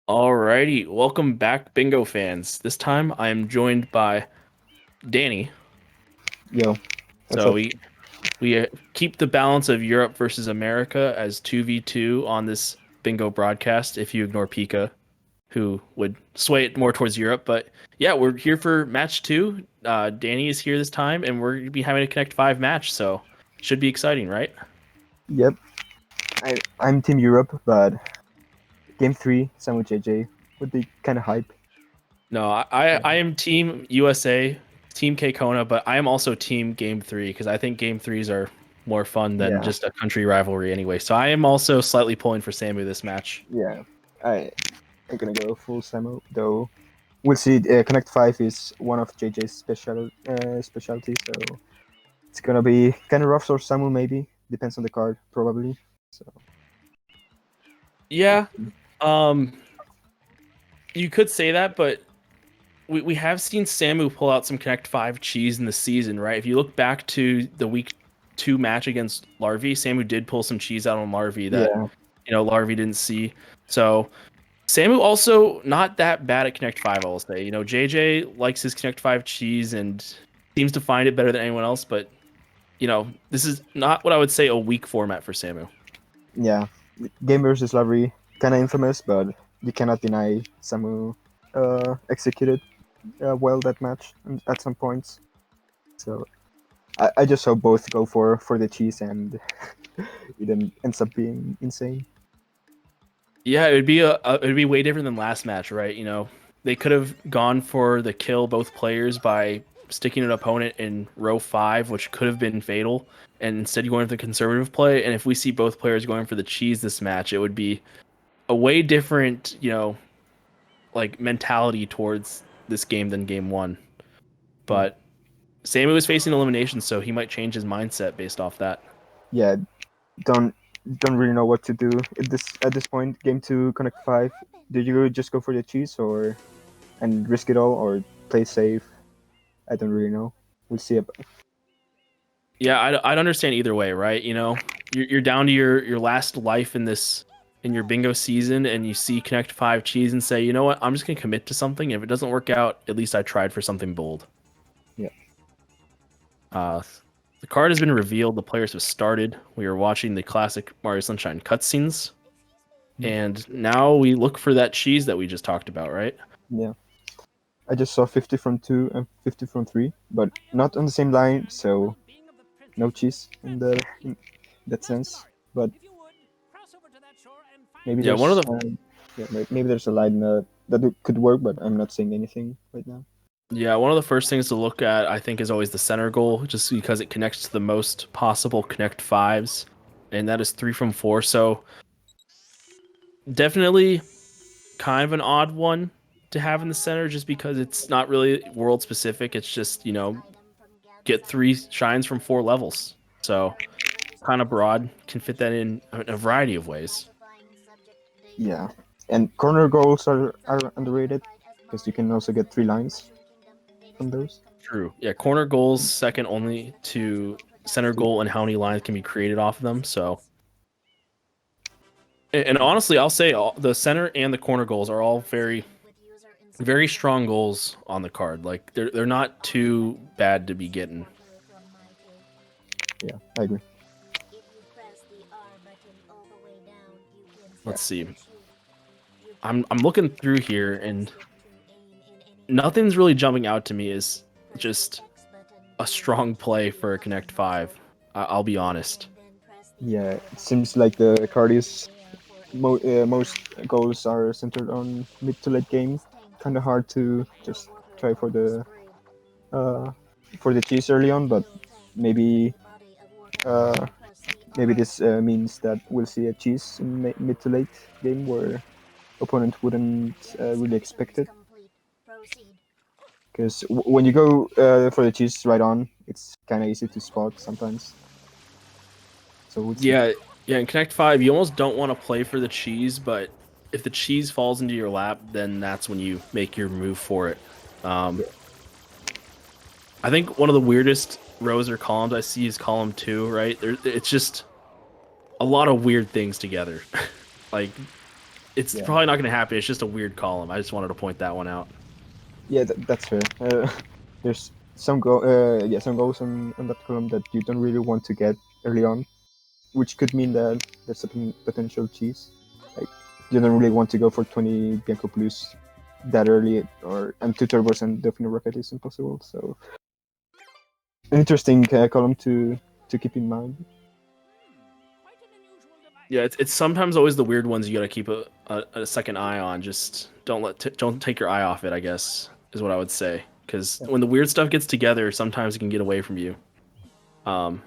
Alrighty, welcome back, Bingo fans. This time I am joined by Danny. Yo, what's So up? we keep the balance of Europe versus America as 2v2 on this Bingo broadcast if you ignore Pika, who would sway it more towards Europe. But yeah, we're here for match two. Danny is here this time, and we're gonna be having a Connect 5 match, so should be exciting, right? Yep, I'm Team Europe, but Game 3, Samu JJ would be kind of hype. No, I am Team USA, Team K Kona, but I am also Team Game 3 because I think Game 3s are more fun than Yeah, just a country rivalry anyway. So I am also slightly pulling for Samu this match. yeah. I, I'm gonna go full Samu, though. We'll see. Connect 5 is one of JJ's specialties, so it's gonna be kind of rough for Samu, maybe. Depends on the card, probably. So, Yeah, um, you could say that, but we have seen Samu pull out some Connect 5 cheese in the season, right? If you look back to the week 2 match against Larvy, Samu did pull some cheese out on Larvy that, yeah, Larvy didn't see. So Samu also not that bad at Connect 5, I will say. JJ likes his Connect 5 cheese and seems to find it better than anyone else, but this is not what I would say a weak format for Samu. yeah. Game versus Lavery, kind of infamous, but you cannot deny Samu executed well that match at some points. So I just hope both go for the cheese and it ends up being insane. Yeah, it would be way different than last match, right? They could have gone for the kill both players by sticking an opponent in row 5, which could have been fatal, and instead going for the conservative play. And if we see both players going for the cheese this match, it would be a way different, like mentality towards this game than game 1. Yeah, But Sammy was facing elimination, so he might change his mindset based off that. yeah. Don't don't really know what to do at this point. Game 2, Connect 5. Do you just go for the cheese or and risk it all or play safe? I don't really know. We'll see. Yeah, I'd understand either way, right? You're down to your last life in your bingo season, and you see Connect 5 cheese and say, you know what, I'm just gonna commit to something. If it doesn't work out, at least I tried for something bold. Yeah, Uh, the card has been revealed. The players have started. We are watching the classic Mario Sunshine cutscenes, and now we look for that cheese that we just talked about, right? yeah. I just saw 50 from 2 and 50 from 3, but not on the same line, so no cheese in that sense. But maybe Yeah, one of there's the yeah, maybe there's a line that could work, but I'm not saying anything right now. Yeah, one of the first things to look at, I think, is always the center goal, just because it connects to the most possible Connect fives, and that is 3 from 4. So definitely kind of an odd one to have in the center, just because it's not really world specific. It's just get 3 shines from 4 levels. So kind of broad, can fit that in a variety of ways. Yeah, and corner goals are underrated because you can also get 3 lines from those. True. Yeah, corner goals second only to center goal and how many lines can be created off of them. So. And honestly, I'll say the center and the corner goals are all very, very strong goals on the card. Like they're not too bad to be getting. Yeah, I agree. Yeah, Let's see. I'm looking through here and nothing's really jumping out to me as just a strong play for a Connect 5. I'll be honest. yeah. It seems like the card is most goals are centered on mid to late game. Kind of hard to just try uh, for the cheese early on, but maybe uh, maybe this means that we'll see a cheese in mid to late game where opponent wouldn't really expect it. Because when you go for the cheese right on, it's kind of easy to spot sometimes. So we'll see. Yeah, yeah. In Connect 5, you almost don't want to play for the cheese, but if the cheese falls into your lap, then that's when you make your move for it. Um, I think one of the weirdest rows or columns I see is column 2, right? It's just a lot of weird things together. Like it's Yeah, probably not going to happen. It's just a weird column. I just wanted to point that one out. yeah, that's fair. There's some goals on that column that you don't really want to get early on, which could mean that there's a potential cheese. Like you don't really want to go for 20 Bianco Plus that early, or and two turbos and Delfino Rocket is impossible. So an interesting column to keep in mind. Yeah, it's sometimes always the weird ones you got to keep a second eye on. Just don't take your eye off it, I guess, is what I would say. Because Yeah. when the weird stuff gets together, sometimes it can get away from you. Um,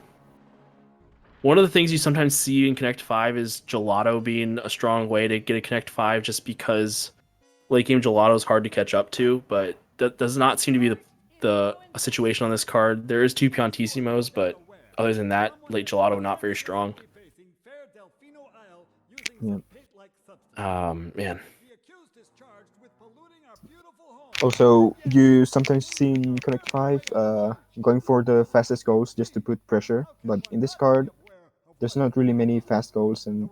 One of the things you sometimes see in Connect 5 is Gelato being a strong way to get a Connect 5 just because late game Gelato is hard to catch up to, but that does not seem to be the a situation on this card. There is two Piantissimos, but other than that, late Gelato not very strong. Yeah. Man. Also, you sometimes see in Connect 5 going for the fastest goals just to put pressure, but in this card, there's not really many fast goals, and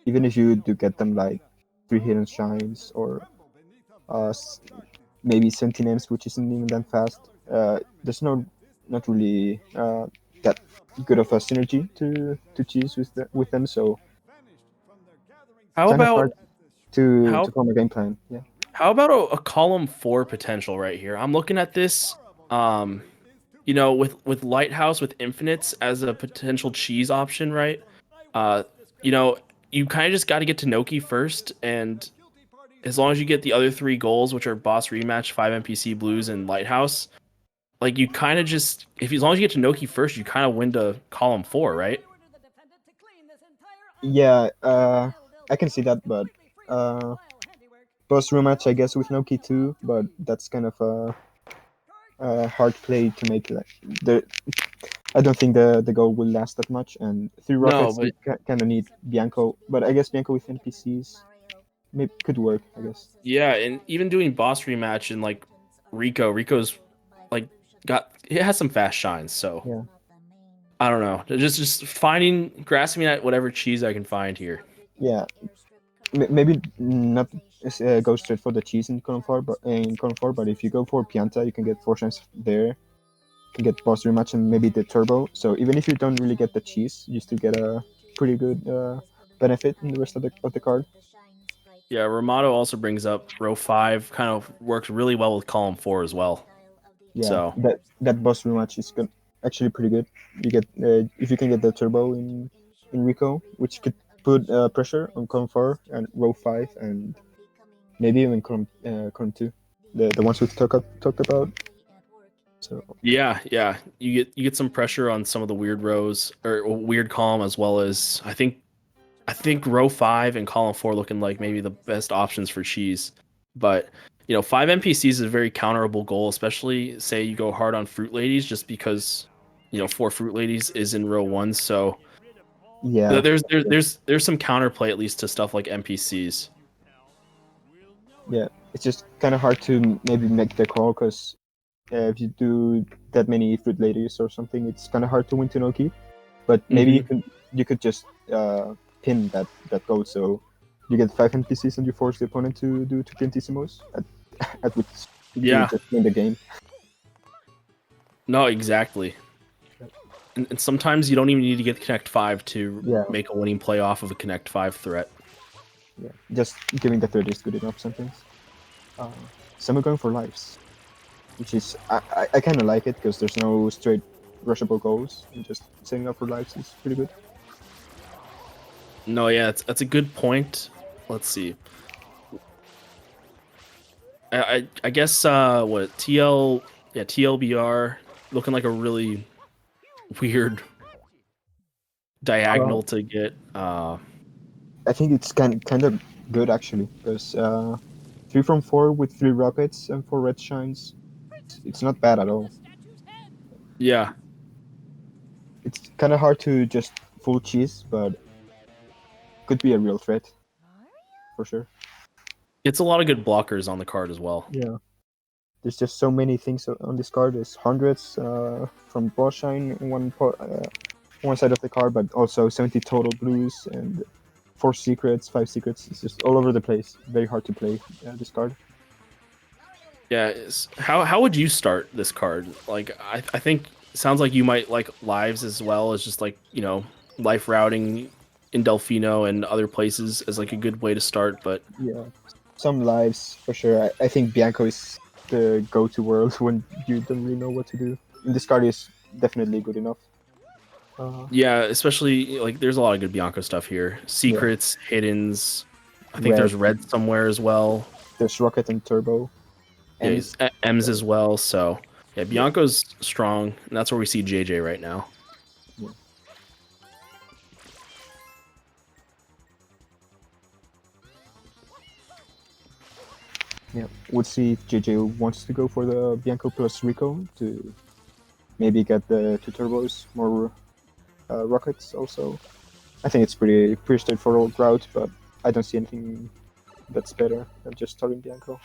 even if you do get them like 3 hidden shines or uh, s- maybe Sentinels, which isn't even that fast, there's not really that good of a synergy to choose with them, so How kind of hard about to how form a game plan. Yeah. how about a column 4 potential right here? I'm looking at this um with Lighthouse with Infinites as a potential cheese option, right? Uh you know, you kind of just got to get to Noki first, and as long as you get the other three goals, which are boss rematch, 5 NPC blues, and Lighthouse, like you kind of just if as long as you get to Noki first, you kind of win to column 4, right? Yeah, I can see that, but uh, boss rematch, I guess, with Noki too, but that's kind of a hard play to make. Like, the I don't think the goal will last that much, and three No, rockets but you kind of need Bianco, but I guess Bianco with NPCs maybe could work. I guess. yeah, and even doing boss rematch and like Rico's like got it has some fast shines, so Yeah, I don't know. Just finding grasping at whatever cheese I can find here. yeah. Maybe not go straight for the cheese in column four, but if you go for Pianta, you can get 4 shines there. Can get boss rematch and maybe the turbo. So even if you don't really get the cheese, you still get a pretty good benefit in the rest of the card. Yeah, Ramato also brings up row 5 kind of works really well with column 4 as well. Yeah, So, that boss rematch is good, actually pretty good. You get if you can get the turbo in Rico, which could put pressure on column four and row five, and maybe even column two, the ones we've talked about. So yeah, you get some pressure on some of the weird rows or weird column as well as I think row 5 and column 4 looking like maybe the best options for cheese. But, 5 NPCs is a very counterable goal, especially say you go hard on fruit ladies just because 4 fruit ladies is in row 1, so yeah, there's some counterplay at least to stuff like NPCs. yeah, it's just kind of hard to maybe make the call because if you do that many fruit ladies or something, it's kind of hard to win Tanoki. But maybe Hmm. you could just pin that goal, so you get 5 NPCs and you force the opponent to do two Piantissimos, at which you Yeah, just win the game. no, exactly. And sometimes you don't even need to get Connect 5 to Yeah, make a winning play off of a Connect 5 threat. yeah. Just giving the third is good enough sometimes. Uh, some are going for lives, which is I kind of like it because there's no straight rushable goals. And just setting up for lives is pretty good. No, yeah, that's a good point. Let's see. I guess what TL yeah TLBR looking like a really weird Uh, diagonal to get. I think it's kind of good actually because 3 from 4 with 3 rockets and 4 red shines. It's not bad at all. Yeah, It's kind of hard to just full cheese, but could be a real threat for sure. it's a lot of good blockers on the card as well. Yeah, there's just so many things on this card. There's hundreds from boss shine on one side of the card, but also 70 total blues and 4 secrets, 5 secrets. It's just all over the place. Very hard to play this card. Yeah, how would you start this card? Like I think it sounds like you might like lives as well as just like, life routing in Delfino and other places as like a good way to start, but Yeah, some lives for sure. I think Bianco is the go-to world when you don't really know what to do. And this card is definitely good enough. yeah, especially like there's a lot of good Bianco stuff here. Yeah, Secrets, hiddens. I think red. there's red somewhere as well. There's Rocket and Turbo. Yeah, M's. M's So as well. So yeah, yeah, Bianco's strong, and that's where we see JJ right now. yeah, yeah. We'll see if JJ wants to go for the Bianco plus Rico to maybe get the 2 turbos, more rockets also. I think it's pretty straightforward route, but I don't see anything that's better than just starting Bianco.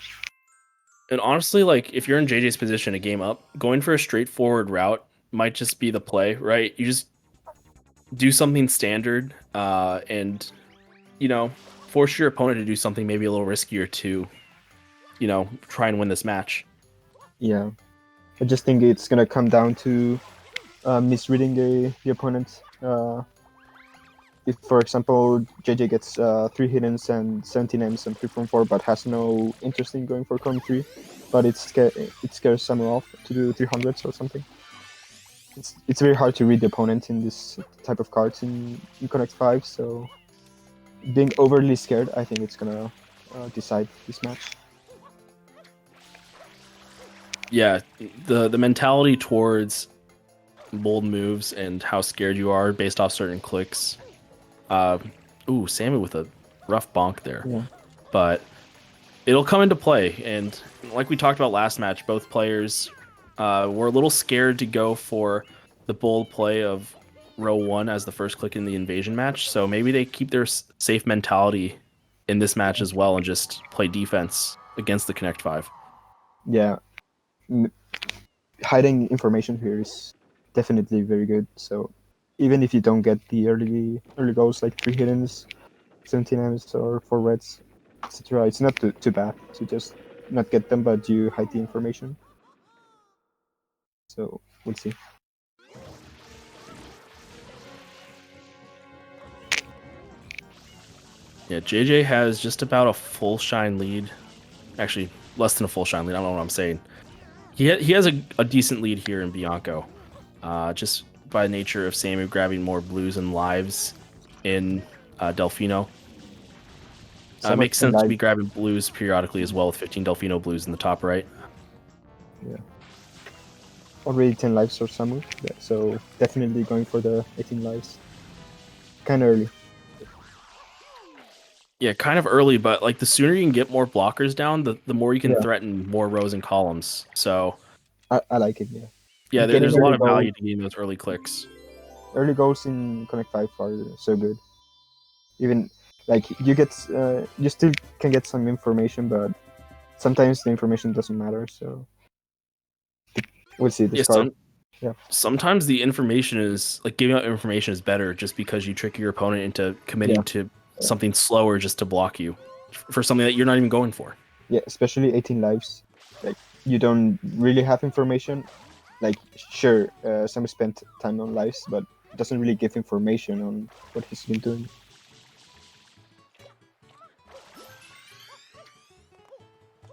And honestly, like if you're in JJ's position a game up, going for a straightforward route might just be the play, right? You just do something standard, and you know, force your opponent to do something maybe a little riskier to, try and win this match. Yeah, I just think it's gonna come down to misreading the opponent. If, for example, JJ gets 3 hiddens and 17 M's and 3 from 4, but has no interest in going for Con 3, but it scares someone off to do 300s or something. It's very hard to read the opponent in this type of cards in Connect 5, so being overly scared, I think it's gonna decide this match. Yeah, the mentality towards bold moves and how scared you are based off certain clicks. Uh, Sammy with a rough bonk there, Yeah, but it'll come into play. And like we talked about last match, both players were a little scared to go for the bold play of row one as the first click in the invasion match. So maybe they keep their safe mentality in this match as well and just play defense against the Connect 5. yeah. Hiding information here is definitely very good. So even if you don't get the early goals like 3 hiddens, 17 M's or 4 reds, etc., it's not too bad to just not get them, but you hide the information. So we'll see. Yeah, JJ has just about a full shine lead. Actually, less than a full shine lead. I don't know what I'm saying. He has a decent lead here in Bianco, just by nature of Sammy grabbing more blues and lives in Delfino. It Summer makes 10 sense to live. be grabbing blues periodically as well with 15 Delfino blues in the top right. Yeah. Already 10 lives or Samu. Yeah, so definitely going for the 18 lives. Kind of early. Yeah, kind of early, but like the sooner you can get more blockers down, the more you can Yeah, threaten more rows and columns. So I like it. Yeah. yeah, Getting there's a lot of value to getting those early clicks. early goals in Connect 5 are so good. Even like you still can get some information, but sometimes the information doesn't matter. So we'll see this Yeah, card. Yeah, sometimes the information is like giving out information is better just because you trick your opponent into yeah, committing to yeah, something slower just to block you for something that you're not even going for. yeah. Especially 18 lives. Like you don't really have information. Like sure, Sam spent time on lives, but doesn't really give information on what he's been doing.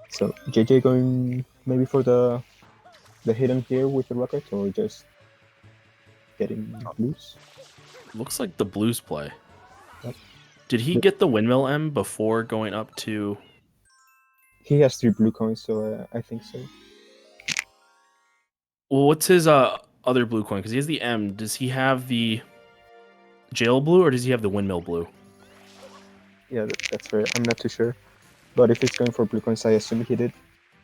So JJ going maybe for the hidden here with the rocket, or just getting blues. Looks like the blues play. Yep. Did he get the windmill M before going up to? He has 3 blue coins, so I think so. Well, what's his other blue coin? Because he has the M. Does he have the jail blue or does he have the windmill blue? Yeah, that's fair. I'm not too sure. But if he's going for blue coins, I assume he did.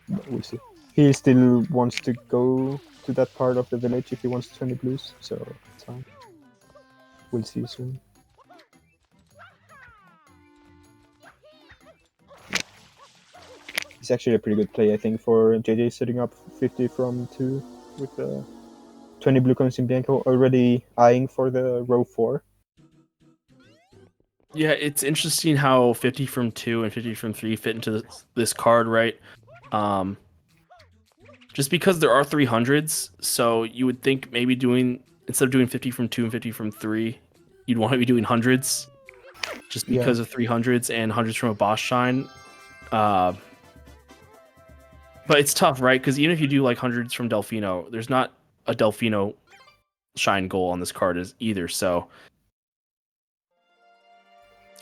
But we'll see. He still wants to go to that part of the village if he wants 20 blues, so it's fine. We'll see soon. It's actually a pretty good play, I think, for JJ setting up 50 from 2 with 20 blue coins in Bianco, already eyeing for the row 4. Yeah, it's interesting how 50 from 2 and 50 from 3 fit into this card, right? Um, just because there are 300s, so you would think maybe doing, instead of doing 50 from 2 and 50 from 3, you'd want to be doing hundreds just Yeah, because of 300s and hundreds from a boss shine. Uh, but it's tough, right? Because even if you do like hundreds from Delfino, there's not a Delfino shine goal on this card is either. So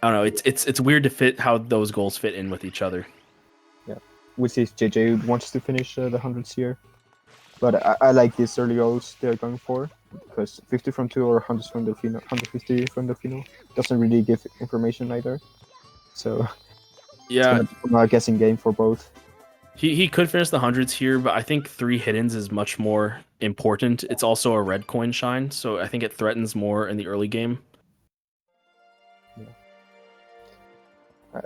I don't know. It's weird to fit how those goals fit in with each other. yeah. We'll see if JJ wants to finish the hundreds here. But I like these early goals they're going for because 50 from 2 or 100 from Delfino, 150 from Delfino doesn't really give information either. So it's Yeah, gonna be a guessing game for both. he could finish the hundreds here, but I think 3 hiddens is much more important. It's also a red coin shine, so I think it threatens more in the early game. Yeah.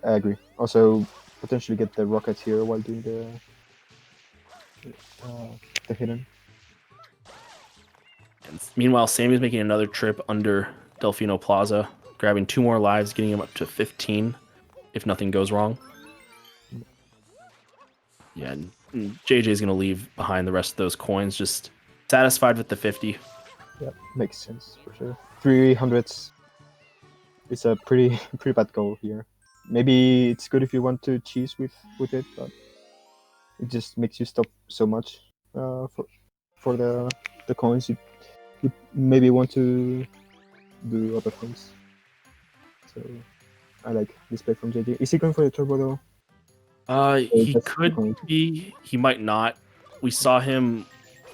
I agree. Also, potentially get the rockets here while doing uh, the hidden. And meanwhile, Sammy's making another trip under Delfino Plaza, grabbing 2 more lives, getting him up to 15 if nothing goes wrong. Yeah, and JJ's going to leave behind the rest of those coins, just satisfied with the 50. Yeah, makes sense for sure. 300s is a pretty pretty bad goal here. Maybe it's good if you want to cheese with it, but it just makes you stop so much for the coins. You maybe want to do other things. So I like this play from JJ. Is he going for the turbo though? Or He just the could coin? be, he might not. We saw him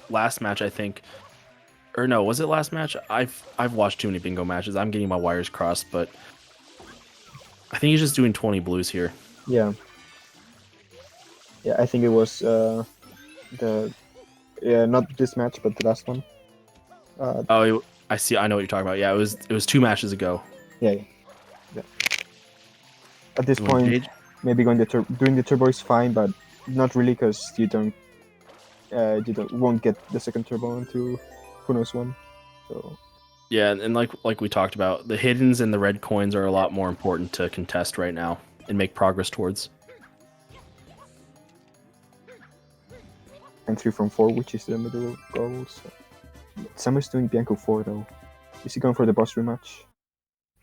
last match, I think. Or no, was it last match? I've watched too many bingo matches. I'm getting my wires crossed, but I think he's just doing 20 blues here. Yeah, yeah. I think it was the not this match, but the last one. Oh, I see. I know what you're talking about. Yeah, it was 2 matches ago. Yeah, yeah, yeah. At this Ooh, and point, maybe doing the turbo is fine, but not really because you don't won't get the second turbo until who knows when. So Yeah, and like we talked about, the hiddens and the red coins are a lot more important to contest right now and make progress towards. and 3 from 4, which is the middle goal. So. Samu's doing Bianco 4 though. Is he going for the boss rematch,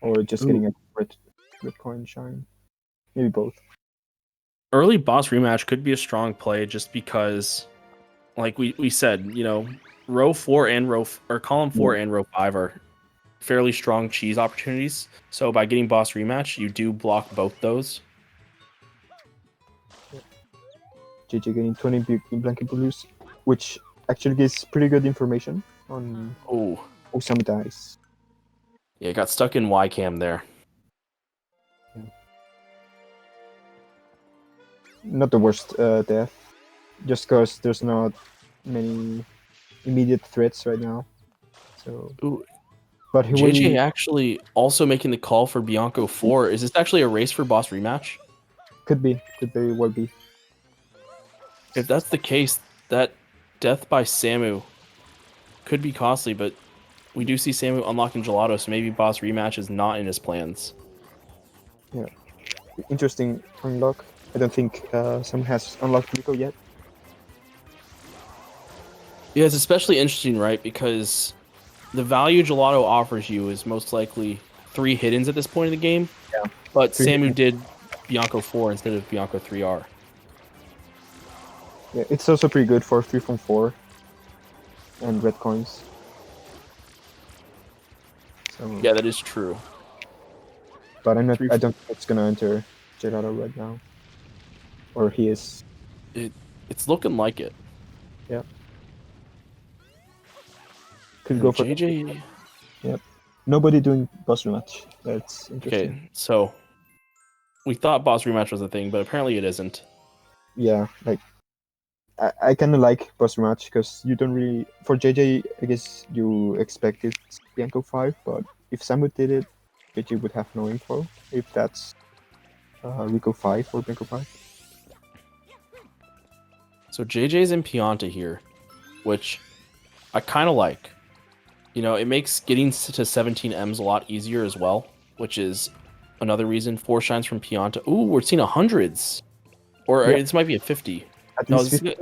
or just getting a red coin shine? Maybe both. Early boss rematch could be a strong play just because, like we said, row 4 and or column 4 Yeah. and row 5 are fairly strong cheese opportunities. So by getting boss rematch, you do block both those. JJ getting 20 blanket blues, which actually gives pretty good information on Oh, Osamu dies. yeah, got stuck in Y cam there. Yeah. Not the worst death, just because there's not many immediate threats right now. So, Ooh, but he JJ will. actually also making the call for Bianco 4. Is this actually a race for boss rematch? Could very well be. If that's the case, that death by Samu could be costly, but we do see Samu unlocking Gelato, so maybe boss rematch is not in his plans. Yeah, interesting unlock. I don't think someone has unlocked Rico yet. Yeah, it's especially interesting, right? Because the value Gelato offers you is most likely 3 hiddens at this point in the game, Yeah, but 3 Samu did Bianco 4 instead of Bianco 3R. Yeah, it's also pretty good for 3 from 4 and red coins. So, Yeah, that is true. but I'm not. Three, I don't think it's gonna enter Gerardo right now, or he is. it's looking like it. Yeah, could go And for. JJ, Yep. Nobody doing boss rematch. That's interesting. okay, so we thought boss rematch was a thing, but apparently it isn't. Yeah, like I kind of like boss rematch because you don't really for JJ. I guess you expected Bianco 5, but if Samu did it, JJ would have no info if that's Rico 5 or Bianco 5. So JJ's in Pianta here, which I kind of like. It makes getting to 17 M's a lot easier as well, which is another reason. 4 shines from Pianta. Ooh, we're seeing a hundreds. Or Yeah, this might be a 50. at No, least 50.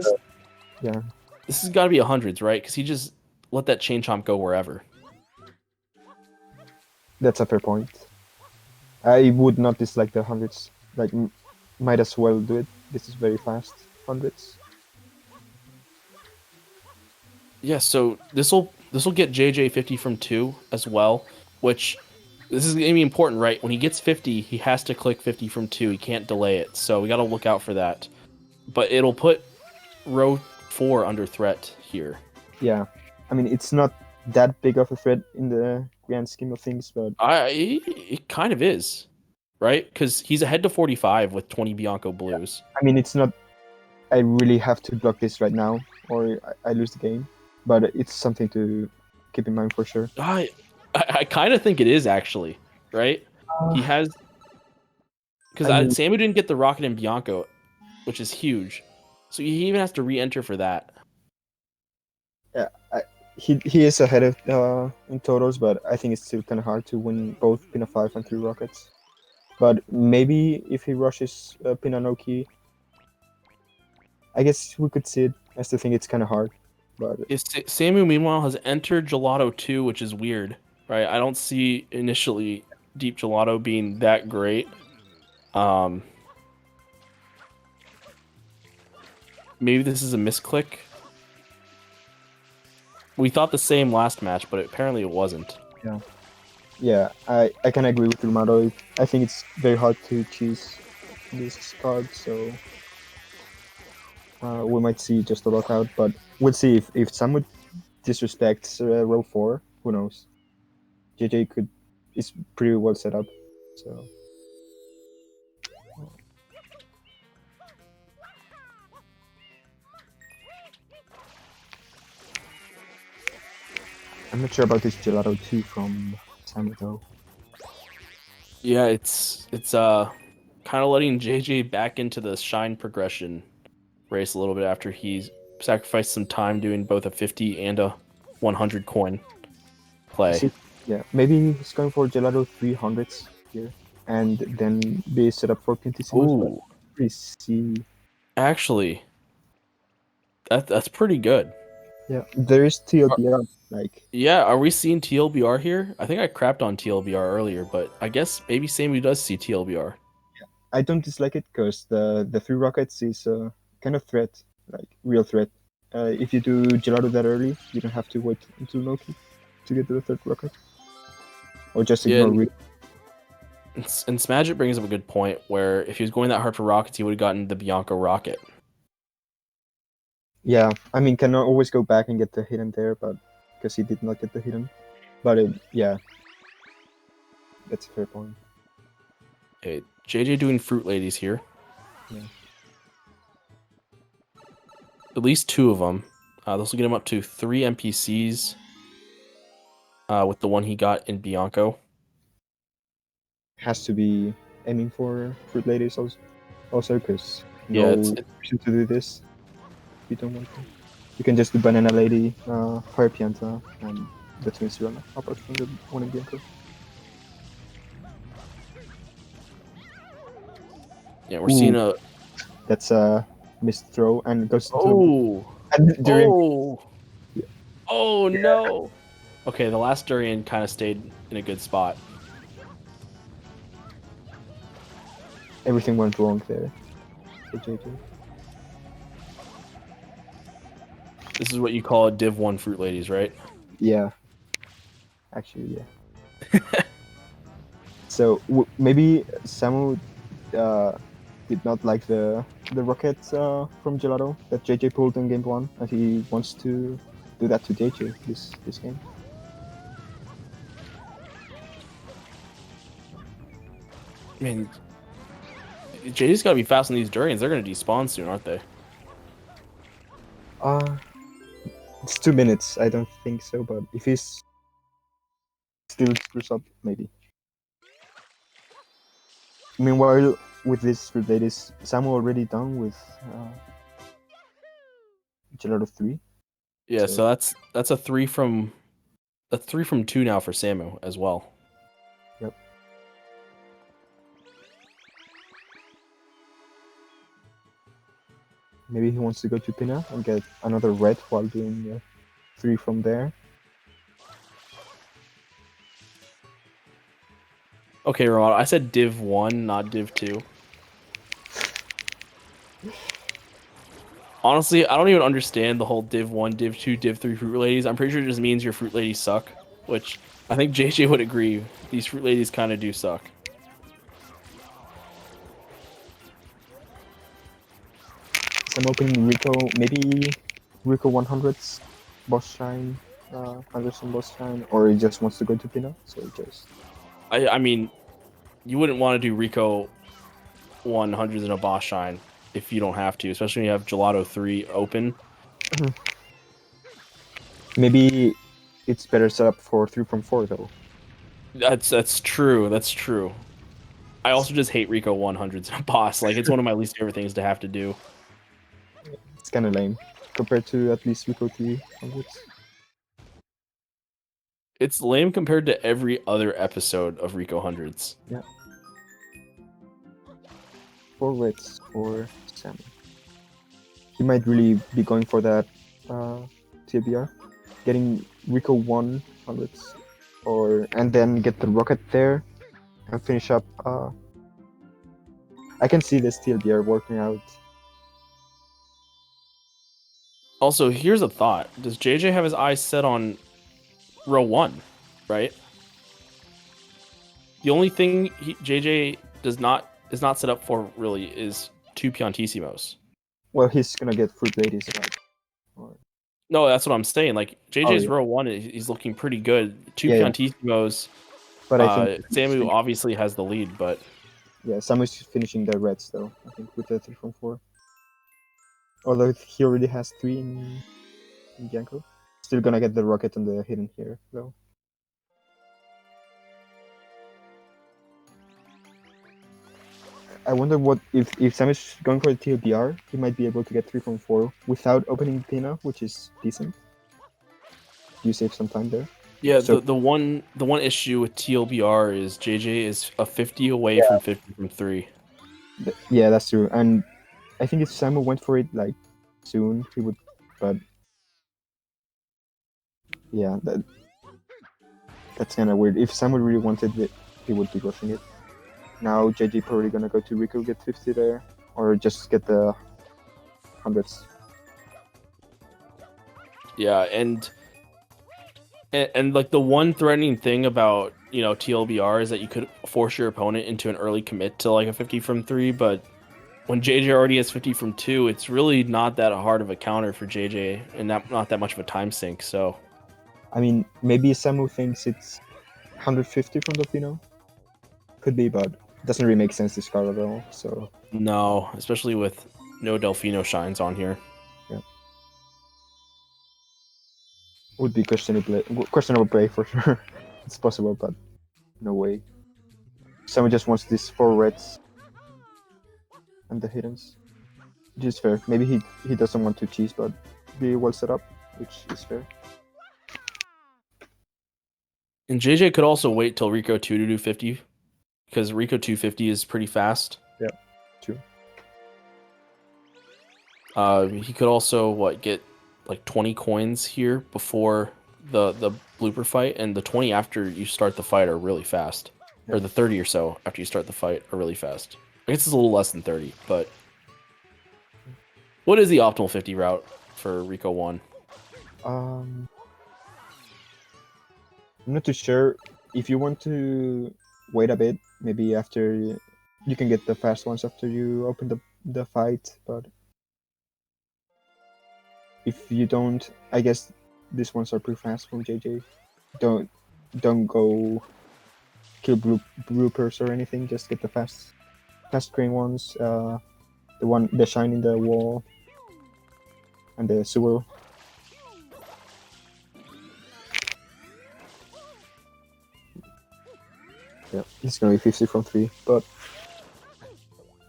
Yeah, this has got to be a hundreds, right? Because he just let that chain chomp go wherever. that's a fair point. I would not dislike the hundreds. Like, might as well do it. This is very fast. Hundreds. Yeah, so this will get JJ 50 from 2 as well, which this is gonna be important, right? When he gets 50, he has to click 50 from 2. He can't delay it. So we got to look out for that. But it'll put row 4 under threat here. Yeah, I mean it's not that big of a threat in the grand scheme of things, but It kind of is, right? Because he's ahead to 45 with 20 Bianco blues. I mean it's not. I really have to block this right now, or I lose the game. But it's something to keep in mind for sure. I kind of think it is actually, right? He has because I mean, Samu didn't get the rocket in Bianco, which is huge. So he even has to re-enter for that. yeah, he is ahead of in totals, but I think it's still kind of hard to win both Pina 5 and 3 rockets. But maybe if he rushes Pina Noki, I guess we could see it. I still think it's kind of hard, but Samu meanwhile has entered Gelato 2, which is weird, right? I don't see initially Deep Gelato being that great. Maybe this is a misclick. We thought the same last match, but apparently it wasn't. yeah, I can agree with Romano. I think it's very hard to choose this card, so we might see just a lockout, but we'll see if someone disrespects row 4. Who knows? JJ could is pretty well set up, so I'm not sure about this Gelato 2 from Samu though. Yeah, it's kind of letting JJ back into the shine progression race a little bit after he's sacrificed some time doing both a 50 and a 100 coin play. See, yeah, maybe he's going for Gelato 300s here, and then be set up for Pintissimus, but Ooh, we see. actually, that's pretty good. Yeah, there is TLDR. Like, Yeah, are we seeing TLBR here? I think I crapped on TLBR earlier, but I guess maybe Samu does see TLBR. I don't dislike it because the 3 rockets is a kind of threat, like real threat. If you do Gelato that early, you don't have to wait until Noki to get to the 3rd rocket, or just Yeah, ignore. and Smadget brings up a good point where if he was going that hard for rockets, he would have gotten the Bianco rocket. Yeah, I mean, can always go back and get the hidden there, but because he did not get the hidden. But yeah, that's a fair point. Okay, JJ doing fruit ladies here. Yeah. At least 2 of them. This will get him up to 3 NPCs with the one he got in Bianco. Has to be aiming for fruit ladies also because Yeah, no it's reason to do this if you don't want to. You can just do banana lady, fire pianta, and the twin Sirana apart from the one in Bianco. yeah, we're seeing a That's a missed throw and goes into oh and during oh no. Okay, the last durian kind of stayed in a good spot. everything went wrong there for JJ. This is what you call a Div 1 fruit ladies, right? Yeah, actually, yeah. So maybe Samu did not like the rockets from Gelato that JJ pulled in game 1, and he wants to do that to JJ this game. I mean, JJ's got to be fast on these durians. They're going to despawn soon, aren't they? It's 2 minutes. I don't think so, but if he's still screws up, maybe. Meanwhile, with this fruit ladies, Samu already done with Gelato 3. Yeah, So so that's a 3 from 2 now for Samu as well. yep. Maybe he wants to go to Pina and get another red while doing 3 from there. Okay, Ramon, I said Div 1, not Div 2. Honestly, I don't even understand the whole Div 1, Div 2, Div 3 fruit ladies. I'm pretty sure it just means your fruit ladies suck, which I think JJ would agree. These fruit ladies kind of do suck. So I'm opening Rico, maybe Rico 100s, boss shine, Anderson boss shine, or he just wants to go to Pina, so just... I mean, you wouldn't want to do Rico 100s in a boss shine if you don't have to, especially when you have Gelato 3 open. Maybe it's better set up for 3 from 4 though. That's true. That's true. I also just hate Rico 100s in a boss. Like, it's one of my least favorite things to have to do. It's kind of lame compared to at least Rico 300s. It's lame compared to every other episode of Rico Hundreds. Yeah. 4 reds for Sam. He might really be going for that TBR, getting Rico 100s, and then get the rocket there and finish up. I can see this TLBR working out. Also, here's a thought: does JJ have his eyes set on row 1? Right. The only thing JJ is not set up for really is 2 Piantissimos. Well, he's gonna get fruit ladies, right? Or... No, that's what I'm saying. Like, JJ's yeah. row 1, he's looking pretty good. 2 Yeah, Piantissimos. But I think Samu obviously has the lead, but yeah, Samu's finishing the reds though. I think with the 3 from 4. Although he already has 3 in Janko, still gonna get the rocket and the hidden here though. I wonder what if Sam is going for the TLBR, he might be able to get 3 from 4 without opening Pina, which is decent. You save some time there. yeah, So the one issue with TLBR is JJ is a 50 away Yeah. from 50 from 3. yeah, that's true. And I think if Samu went for it like soon, he would. But yeah, that's kind of weird. If Samu really wanted it, he would be rushing it. Now JJ probably gonna go to Rico, get 50 there, or just get the hundreds. Yeah, and like the one threatening thing about, you know, TLBR is that you could force your opponent into an early commit to like a 50 from 3, but when JJ already has 50 from 2, it's really not that hard of a counter for JJ and not that much of a time sink. So I mean, maybe Samu thinks it's 150 from the Pino. Could be, but it doesn't really make sense to scar at all. So no, especially with no Delfino shines on here. would be questionable play for sure. It's possible, but no way. Samu just wants these 4 reds and the hiddens, which is fair. Maybe he doesn't want to cheese, but be well set up, which is fair. And JJ could also wait till Rico 2 to do 50, because Rico 250 is pretty fast. Yeah, true. He could also get like 20 coins here before the blooper fight, and the 20 after you start the fight are really fast. Yeah. Or the 30 or so after you start the fight are really fast. I guess it's a little less than 30, but what is the optimal 50 route for Rico 1? I'm not too sure. If you want to wait a bit, maybe after you can get the fast ones after you open the fight, but if you don't, I guess these ones are pretty fast from JJ. Don't go kill bloopers or anything. Just get the fast green ones. The shine in the wall and the sewer. Yeah, it's gonna be 50 from 3, but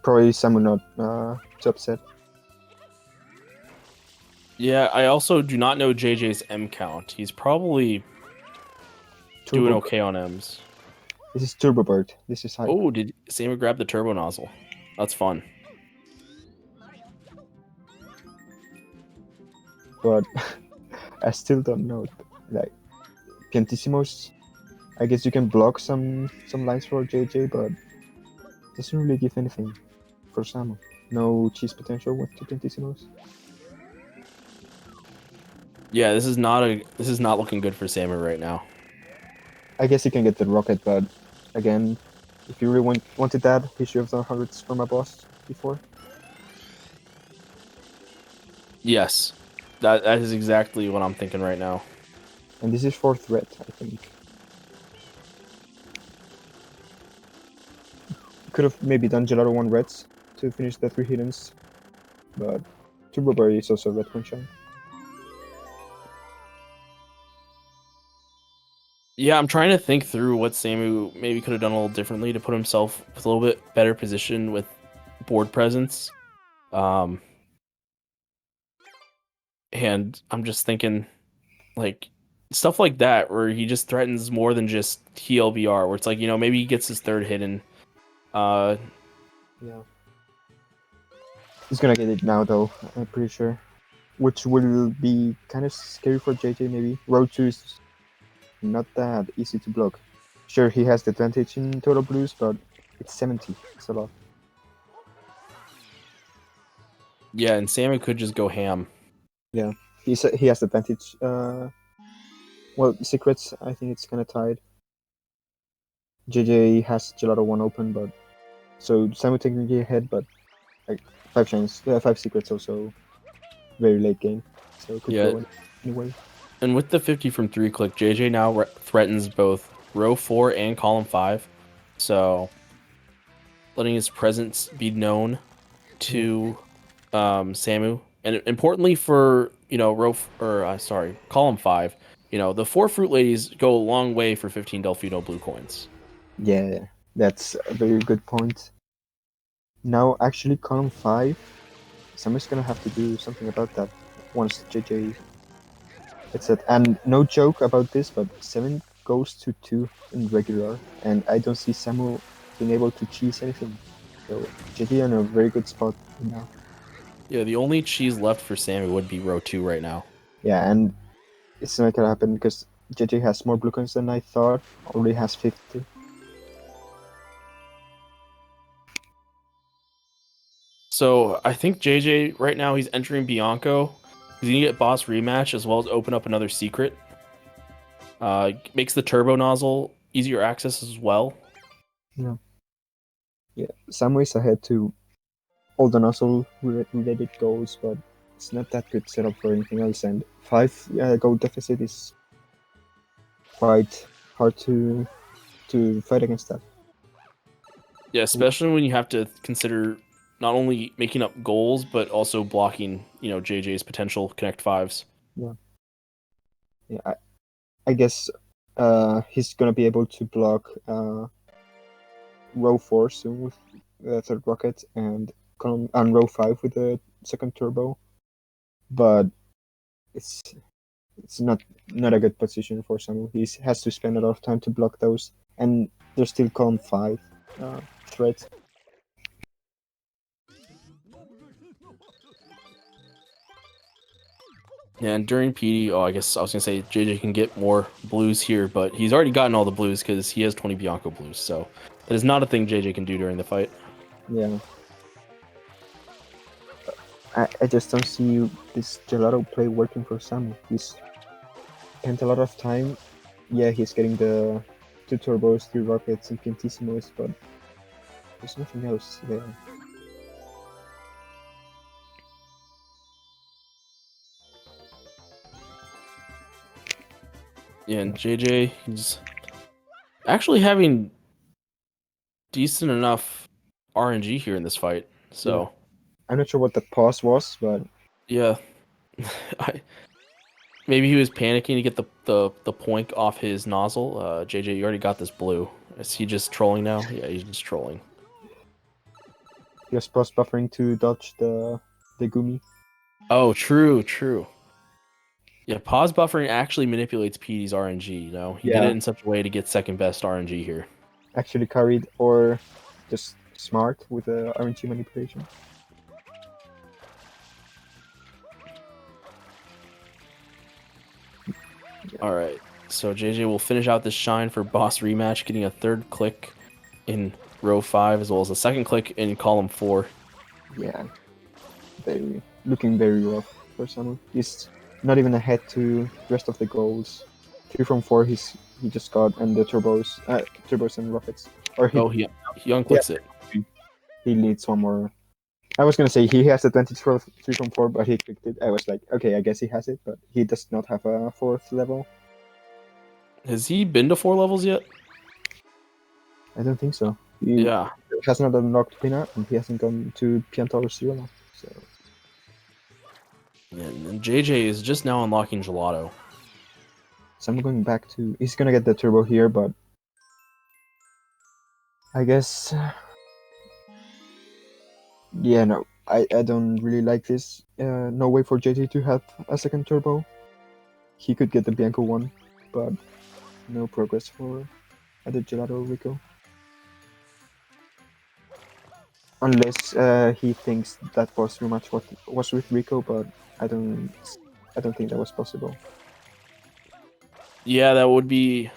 probably someone not too upset. Yeah, I also do not know JJ's M count. He's probably doing okay on M's. This is Turbo Bird. This is high. Oh, did Samu grab the turbo nozzle? That's fun. but I still don't know. Like Piantissimos, I guess you can block some lines for JJ, but doesn't really give anything for Samu. No cheese potential with the Piantissimos. Yeah, this is not looking good for Samu right now. I guess he can get the rocket, but again, if you really wanted that, he should have done hundreds from a boss before. Yes, that is exactly what I'm thinking right now. And this is fourth red, I think. Could have maybe done Gelato 1 reds to finish the 3 hiddens, but Turbo Berry is also red Quinchon. Yeah, I'm trying to think through what Samu maybe could have done a little differently to put himself with a little bit better position with board presence. And I'm just thinking, like, stuff like that where he just threatens more than just TLBR, where it's like, maybe he gets his third hidden. Yeah. He's gonna get it now, though, I'm pretty sure. Which will be kind of scary for JJ, maybe. Road 2 is not that easy to block. Sure, he has the advantage in total blues, but it's 70. It's a lot. Yeah, and Samu could just go ham. Yeah, he has the advantage. Well, secrets, I think it's kind of tied. JJ has Gelato 1 open, but so Samu technically ahead, but like 5 secrets also very late game, so it could Yeah, go anyway. and with the 50 from 3-click, JJ now threatens both row 4 and column 5. So letting his presence be known to Samu, and importantly for column 5, the 4 fruit ladies go a long way for 15 Delfino blue coins. Yeah, that's a very good point. Now, actually, column 5, Samu's gonna have to do something about that once JJ gets it. And no joke about this, but 7 goes to 2 in regular, and I don't see Samu being able to cheese anything. So JJ in a very good spot now. Yeah, the only cheese left for Samu would be row 2 right now. Yeah, and it's not gonna happen because JJ has more blue coins than I thought. Already has 50. So I think JJ right now he's entering Bianco. He's gonna get boss rematch as well as open up another secret. Makes the turbo nozzle easier access as well. Yeah. Yeah, Samu is ahead to all the nozzle related goals, but it's not that good setup for anything else. And 5 goal deficit is quite hard to fight against that. Yeah, especially when you have to consider not only making up goals but also blocking, JJ's potential connect fives. Yeah, yeah. I guess he's gonna be able to block row 4 soon with the third rocket and on row 5 with the second turbo, but it's not a good position for Samu. He has to spend a lot of time to block those, and there's still column 5 threat. Yeah, and during PD, I guess I was gonna say JJ can get more blues here, but he's already gotten all the blues because he has 20 Bianco blues. So that is not a thing JJ can do during the fight. Yeah. I just don't see this Gelato play working for Samu. He's spent a lot of time. Yeah, he's getting the 2 turbos, 3 rockets, and Piantissimos, but there's nothing else there. Yeah, and JJ he's actually having decent enough RNG here in this fight. So Yeah. I'm not sure what the pause was, but yeah, maybe he was panicking to get the point off his nozzle. JJ, you already got this blue. Is he just trolling now? Yeah, he's just trolling. he was pause buffering to dodge the Gumi. Oh, true. Yeah, pause buffering actually manipulates PD's RNG. He did it Yeah, in such a way to get second best RNG here. actually carried or just smart with the RNG manipulation. All right. So JJ will finish out this shine for boss rematch, getting a third click in row 5 as well as a second click in column 4. Yeah, looking very rough for Samu. He's not even ahead to the rest of the goals. 3 from 4 he just got, and the turbos and rockets. Or Oh, he yeah, unclicks it. he needs one more. I was gonna say he has advantage for 3 from 4, but he clicked it. I was like, okay, I guess he has it, but he does not have a 4th level. Has he been to 4 levels yet? I don't think so. He Yeah. has not unlocked Pina, and he hasn't gone to Pianta or Sirena. So And JJ is just now unlocking Gelato. I'm going back to. He's gonna get the turbo here, but I guess. Yeah, no, I don't really like this. No way for JJ to have a second turbo. He could get the Bianco one, but no progress for either Gelato or Rico. Unless he thinks that boss rematch was with Rico, but I don't think that was possible. Yeah, that would be.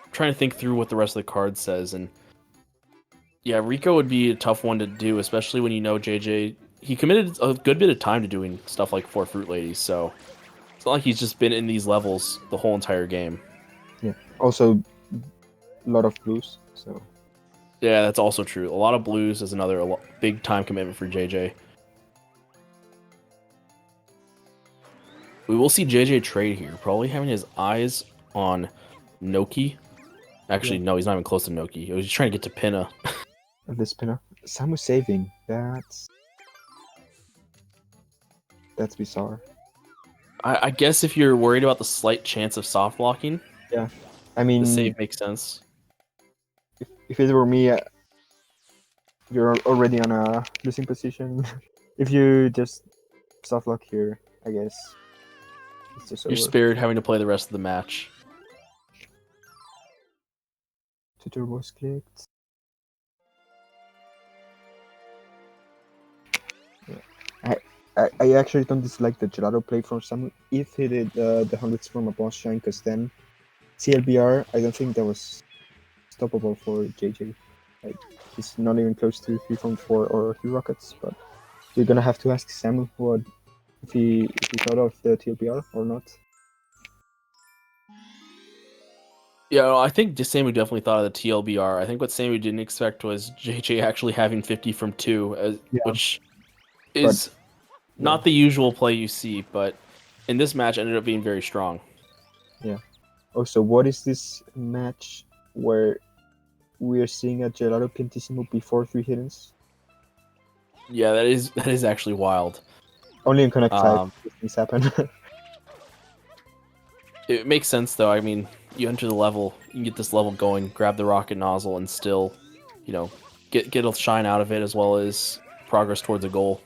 I'm trying to think through what the rest of the card says, and yeah, Rico would be a tough one to do, especially when you know JJ. He committed a good bit of time to doing stuff like 4 Fruit Ladies, so it's not like he's just been in these levels the whole entire game. Yeah. Also, a lot of blues. So Yeah, that's also true. A lot of blues is another big time commitment for JJ. We will see JJ trade here, probably having his eyes on Noki. Actually, yeah, no, he's not even close to Noki. He was just trying to get to Pinna. the spinner. Samu saving. That's bizarre. I guess if you're worried about the slight chance of soft blocking, Yeah. I the mean, save makes sense. if it were me, you're already on a losing position. If you just soft lock here, I guess it's just You're over. spared having to play the rest of the match. 2 turbos clicked. Yeah. I actually don't dislike the Gelato play from Samu if he did the hundreds from a boss shine, because then CLBR, I don't think that was stoppable for JJ. Like, he's not even close to 3 from 4 or 3 rockets, but you're gonna have to ask Samu what if he thought of the TLBR or not. Yeah, well, I think Samu definitely thought of the TLBR. I think what Samu didn't expect was JJ actually having 50 from 2, Yeah, which but is yeah, not the usual play you see, but in this match ended up being very strong. yeah. Also, what is this match where we are seeing a Gelato Piantissimo before 3 hiddens? Yeah, that is actually wild. Only in Connect 5 Um, these things happen. it makes sense though. I mean, you enter the level, you can get this level going, grab the rocket nozzle, and still, you know, get a shine out of it as well as progress towards a goal.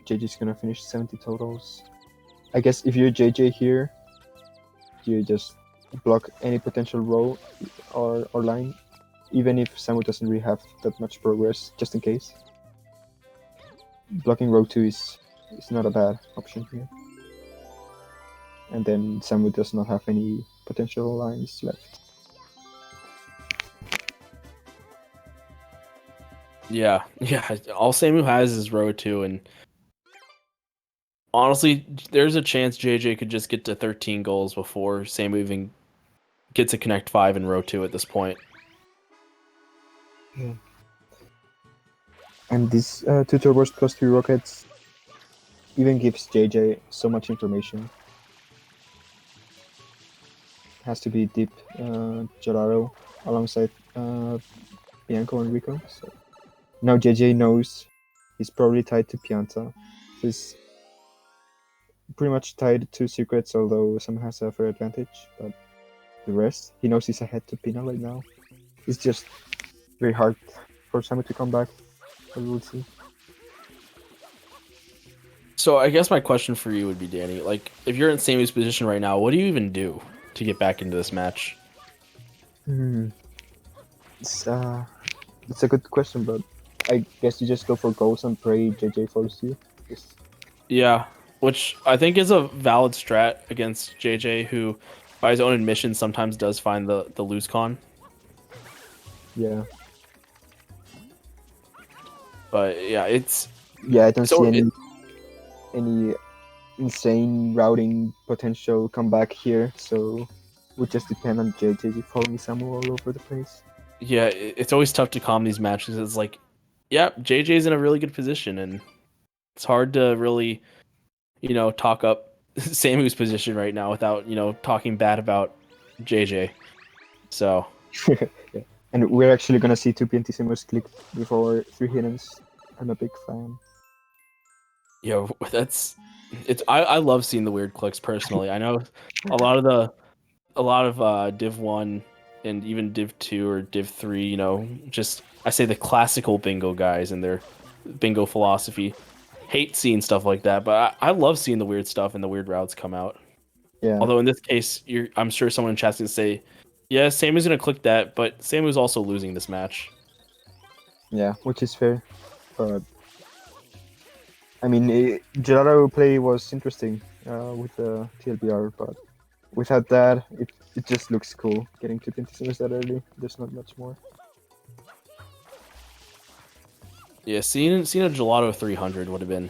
JJ's gonna finish 70 totals. I guess if you're JJ here, you just block any potential row or line, even if Samu doesn't really have that much progress, just in case. Blocking row 2 is not a bad option here. And then Samu does not have any potential lines left. Yeah, yeah. All Samu has is row 2, and honestly, there's a chance JJ could just get to 13 goals before Samu even gets a Connect 5 in row 2 at this point. Yeah. And this 2 turbos plus 3 rockets even gives JJ so much information. Has to be deep Gelato alongside Bianco and Rico. So now JJ knows he's probably tied to Pianta. He's pretty much tied to secrets, although some has a fair advantage. But the rest, he knows he's ahead to Pina right now. It's just very hard for Samu to come back. But we'll see. So I guess my question for you would be, Danny, like if you're in Samu's position right now, what do you even do to get back into this match? Hmm. It's, it's a good question, but I guess you just go for goals and pray JJ follows you. Just, Yeah, which I think is a valid strat against JJ, who, by his own admission, sometimes does find the lose con. yeah. But yeah, it's Yeah, I don't see so any insane routing potential comeback here, so we just depend on JJ following Samu all over the place. yeah, it's always tough to calm these matches. It's like, yeah, JJ's in a really good position, and it's hard to really, talk up Samu's position right now without, talking bad about JJ. So Yeah. And we're actually gonna see two Piantissimus click before three hiddens. I'm a big fan. yeah, that's it's. I love seeing the weird clicks personally. I know a lot of Div 1 and even Div 2 or Div 3, just I say the classical bingo guys and their bingo philosophy hate seeing stuff like that, but I love seeing the weird stuff and the weird routes come out. Yeah, Although in this case, I'm sure someone in chat's gonna say, yeah, Samu's gonna click that, but Samu's also losing this match. yeah, which is fair. But I mean, Gelato play was interesting with the TLBR, but without that, it just looks cool. Getting two Piantissimus that early, there's not much more. Yeah, seeing a Gelato 300 would have been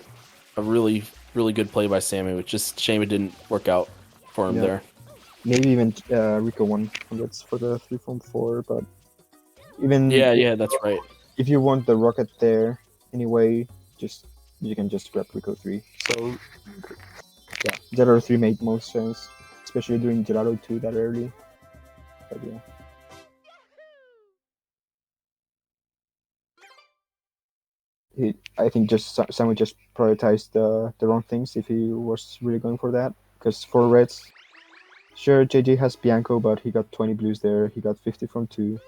a really really good play by Samu. It's just shame it didn't work out for him Yeah, there. maybe even Rico 100s for the 3 from 4, but even Yeah, that's right. if you want the rocket there anyway, just you can just grab Rico 3. So yeah, Gelato 3 made most sense, especially doing Gelato 2 that early. But yeah. I think just someone just prioritized the wrong things if he was really going for that. Because for reds, sure JJ has Bianco, but he got 20 blues there. He got 50 from 2.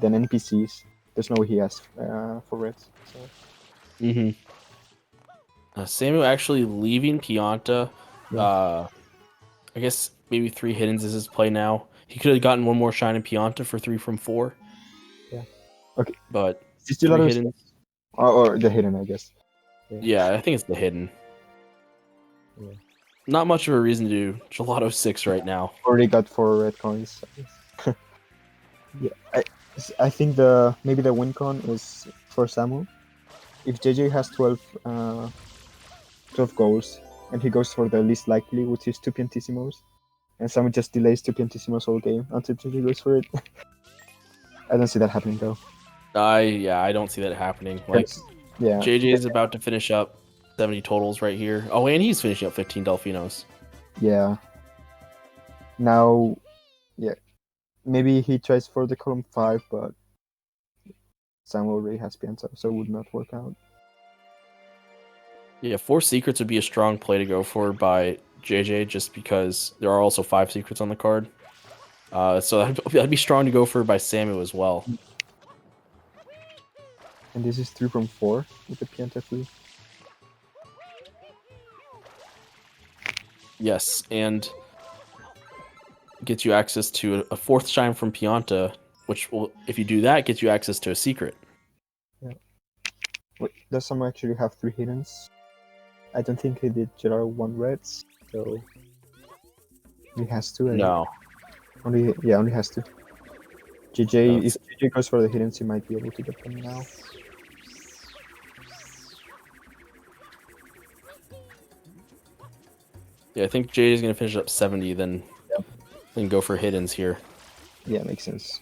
Then NPCs. There's no way he has for reds. So. Mm-hmm. Samu actually leaving Pianta. Yeah. Uh, I guess maybe three hiddens is his play now. He could have gotten one more shine in Pianta for 3 from 4, Yeah. Okay. but Is three Gelato hiddens. or the hidden, I guess. Yeah. Yeah, I think it's the hidden. Yeah. Not much of a reason to do Gelato 6 right now. Already got 4 red coins. Yeah. I think maybe the win con is for Samu. If JJ has 12 goals and he goes for the least likely, which is two Piantissimos, and Samu just delays two Piantissimos all game until JJ goes for it. I don't see that happening though. I don't see that happening. Like Yeah. JJ is about to finish up 70 totals right here. Oh, and he's finishing up 15 Delfinos. Yeah. Now, yeah, maybe he tries for the column 5, but Samu already has Pianta, so it would not work out. Yeah, 4 secrets would be a strong play to go for by JJ, just because there are also 5 secrets on the card. So that'd be strong to go for by Samu as well. And this is 3 from 4 with the Pianta 3. Yes, and gets you access to a 4th shine from Pianta, which will, if you do that, gets you access to a secret. Yeah. Wait, does Samu actually have 3 hiddens? I don't think he did Gerard 1 reds, so he has to. No. Only has to. If JJ goes for the hiddens, he might be able to get them now. Yeah, I think JJ is going to finish up 70, then go for hiddens here. Yeah, makes sense.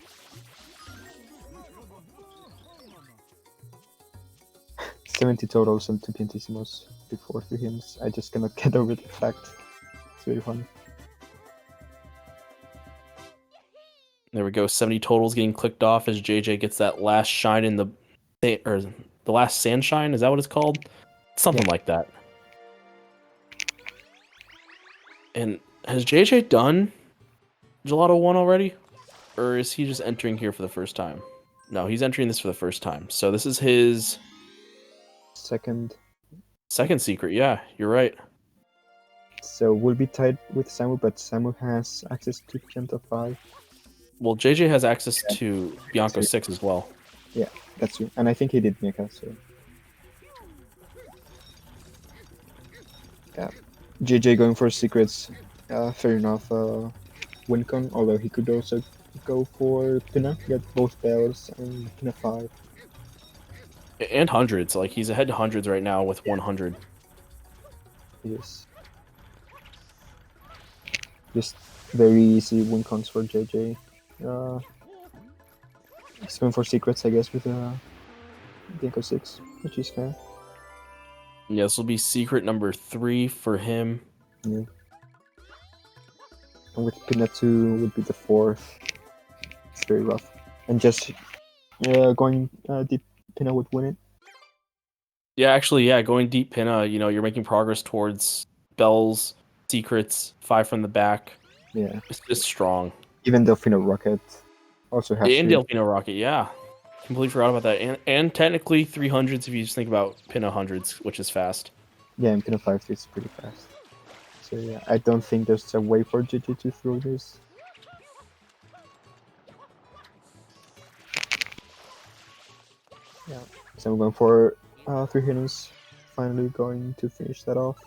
70 totals and 2 Piantissimos before 3 hymns. I just cannot get over the fact. It's very fun. There we go. 70 totals getting clicked off as JJ gets that last shine in the last sand shine. Is that what it's called? Something like that. And has JJ done Gelato 1 already? Or is he just entering here for the first time? No, he's entering this for the first time. So this is his second secret. Yeah, you're right. So we'll be tied with Samu, but Samu has access to Pianta 5. Well, JJ has access to Bianco 6 as well. Yeah. That's true. And I think he did Mecha, so yeah. JJ going for secrets, fair enough. Win con, although he could also go for Pinna, get both bells and Pinna 5. And hundreds. Like he's ahead to hundreds right now with 100. Yes. Just very easy win cons for JJ. Uh, he's going for secrets, I guess, with Dinko 6, which is fair. Yeah, this will be secret number 3 for him. Yeah. And with Pinna 2 would be the 4th. It's very rough. And just going deep, Pinna would win it. Yeah, actually, yeah, going deep Pinna, you know, you're making progress towards bells, secrets, 5 from the back. Yeah. It's just strong. Even Delfino Rocket also has And 3. Delfino Rocket, yeah. Completely forgot about that. And technically 300s if you just think about Pinna hundreds, which is fast. Yeah, and Pinna 5 is pretty fast. So yeah, I don't think there's a way for JJ to throw this. Yeah, so I'm going for 3 hitters. Finally going to finish that off.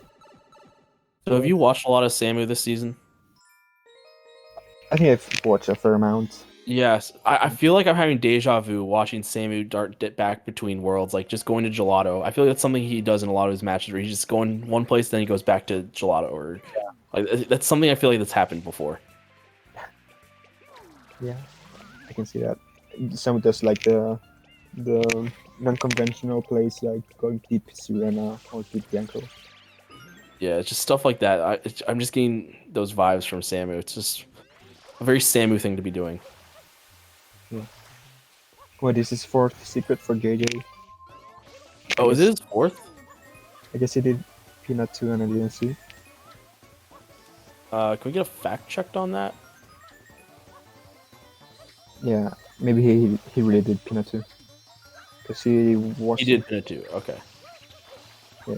So have you watched a lot of Samu this season? I think I've watched a fair amount. Yes, I feel like I'm having deja vu watching Samu dart back between worlds, like just going to Gelato. I feel like that's something he does in a lot of his matches, where he's just going one place, then he goes back to Gelato, or like that's something I feel like that's happened before. Yeah, I can see that. Some does like the non-conventional plays, like going deep Sirena or deep Yanko. Yeah, it's just stuff like that. I'm just getting those vibes from Samu. It's just a very Samu thing to be doing. Yeah. What is his 4th secret for JJ? Oh, is it his 4th? I guess he did Peanut 2 and I didn't see. Can we get a fact checked on that? Yeah, maybe he really did Peanut 2. Because he was. He did Pinna too. Okay. Yeah.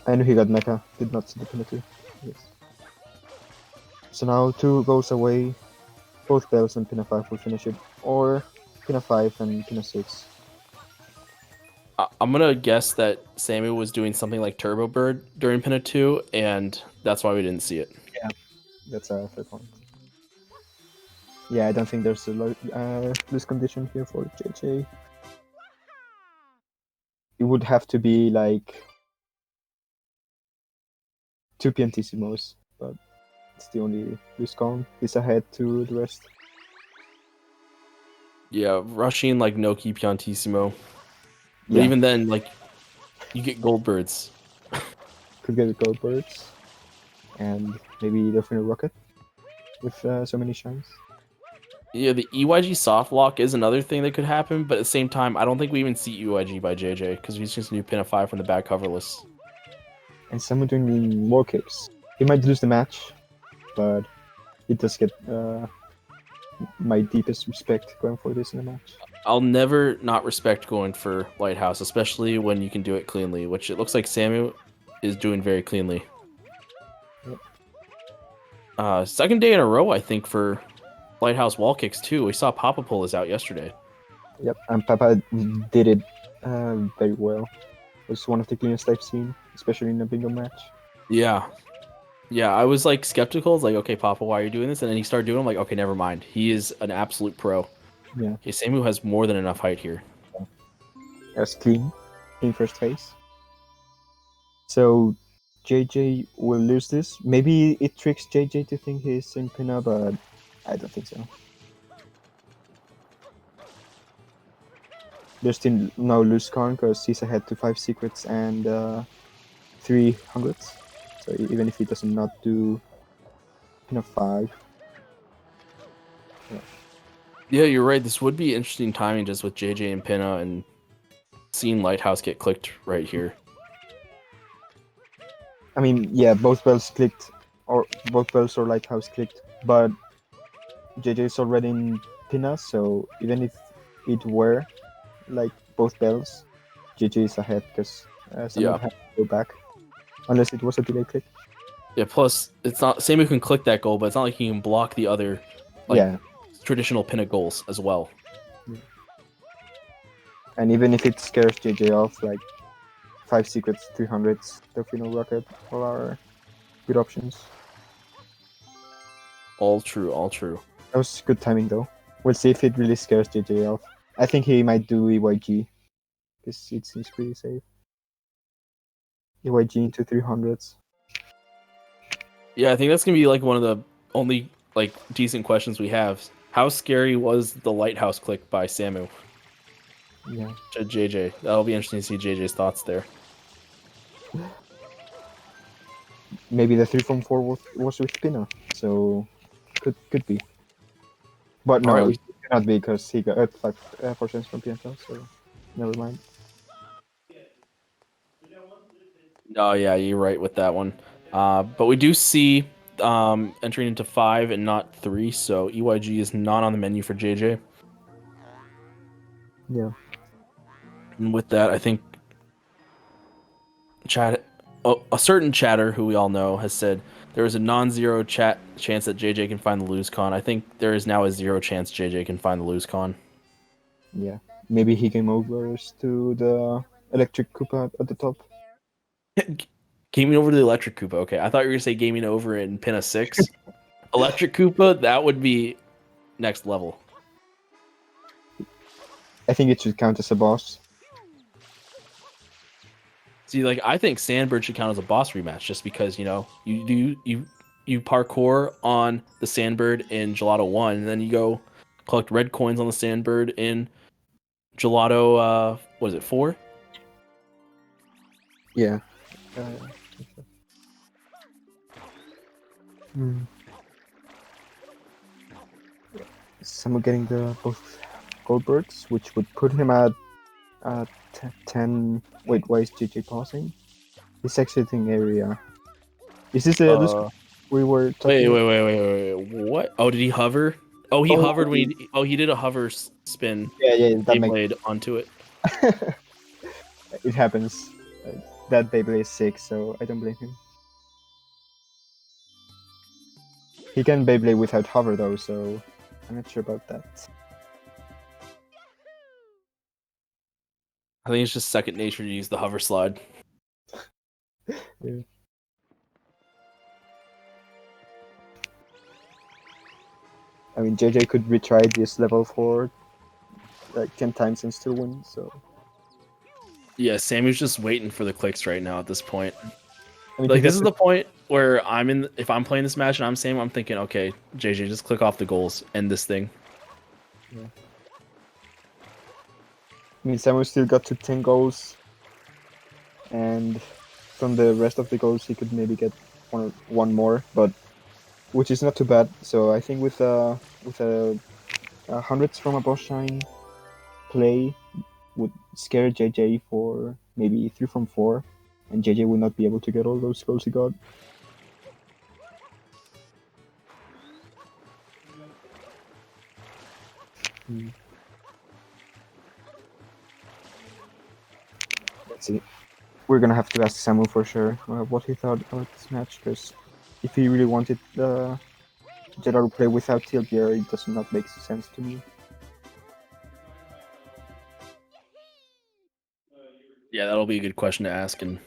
I knew he got Mecha, did not see the Pinna 2. Yes. So now 2 goes away, both bells and Pinna 5 will finish it, or Pinna 5 and Pinna 6. I'm gonna guess that Samu was doing something like Turbo Bird during Pinna 2, and that's why we didn't see it. Yeah, that's a fair point. Yeah, I don't think there's a loose condition here for JJ. It would have to be like 2 Piantissimos, but it's the only loose con. He's ahead to the rest. Yeah, rushing like Noki Piantissimo. But Yeah, even then, like, you get gold birds. could get gold birds, and maybe Delfino Rocket with so many shines. Yeah, the EYG soft lock is another thing that could happen, but at the same time, I don't think we even see EYG by JJ, because he's just going to do Pinna 5 from the back coverless. And someone doing wall kicks. He might lose the match, but he does get my deepest respect going for this in a match. I'll never not respect going for Lighthouse, especially when you can do it cleanly, which it looks like Samu is doing very cleanly. Yep. Second day in a row, I think, for Lighthouse wall kicks too. We saw Papa pull this out yesterday. Yep, and Papa did it very well. It was one of the cleanest I've seen, especially in a bingo match. Yeah. Yeah, I was like skeptical. It's like, okay, Papa, why are you doing this? And then he started doing it. I'm like, okay, never mind. He is an absolute pro. Yeah. Okay, Samu has more than enough height here. That's clean first phase. So JJ will lose this. Maybe it tricks JJ to think he's in Pinna, but I don't think so. There's still no loose con because he's ahead to 5 secrets and 3 hundreds. So even if he does not do Pinna 5. Yeah, you're right. This would be interesting timing just with JJ and Pinna and seeing Lighthouse get clicked right here. I mean, yeah, both bells clicked, or both bells or Lighthouse clicked, but JJ is already in Pinna, so even if it were like both bells, JJ is ahead because someone had to go back, unless it was a delay click. Yeah, plus it's not Samu can click that goal, but it's not like he can block the other traditional Pinna goals as well. And even if it scares JJ off, like 5 secrets, 300s, Delfino Rocket, all are good options. All true, all true. That was good timing though. We'll see if it really scares JJ off. I think he might do EYG because it seems pretty safe. EYG into 300s. Yeah, I think that's gonna be like one of the only like decent questions we have. How scary was the lighthouse click by Samu Yeah. to JJ? That'll be interesting to see JJ's thoughts there. Maybe the 3 from 4 was with Pina, so could be. But All no, right, it cannot be because he got 5% from Pina, so never mind. oh yeah, you're right with that one. But we do see entering into 5 and not 3, so EYG is not on the menu for JJ. Yeah. And with that, I think chat a certain chatter who we all know has said there is a non-zero chance that JJ can find the lose con. I think there is now a 0 chance JJ can find the lose con. Yeah. Maybe he game overs to the electric Koopa at the top. Gaming over the electric Koopa. Okay, I thought you were gonna say gaming over in Pinna 6. Electric Koopa, that would be next level. I think it should count as a boss. See, like I think Sandbird should count as a boss rematch just because you parkour on the Sandbird in Gelato 1, and then you go collect red coins on the Sandbird in Gelato what is it, 4? Yeah. Someone getting the both gold birds, which would put him at 10. Wait, why is JJ pausing? He's exiting area. Is this the lose we were talking about? Wait. What? Oh, did he hover? Oh, he Oh, hovered when he did a hover spin. yeah, that makes Beyblade onto it. it happens. That Beyblade is sick, so I don't blame him. He can Beyblade without hover though, so I'm not sure about that. I think it's just second nature to use the hover slide. Yeah. I mean, JJ could retry this level for like 10 times and still win, so. Yeah, Sammy's just waiting for the clicks right now at this point. I mean, Like this is the point where if I'm playing this match and I'm Sam, I'm thinking, okay, JJ, just click off the goals, end this thing. Yeah. I mean, Samu still got to 10 goals, and from the rest of the goals, he could maybe get one more, but which is not too bad. So I think with hundreds from a boss shine play would scare JJ for maybe 3 from 4, and JJ would not be able to get all those goals he got. Let's see. We're gonna have to ask Samu for sure what he thought about this match, because if he really wanted Gerard to play without TLBR, it does not make sense to me. Yeah, that'll be a good question to ask. And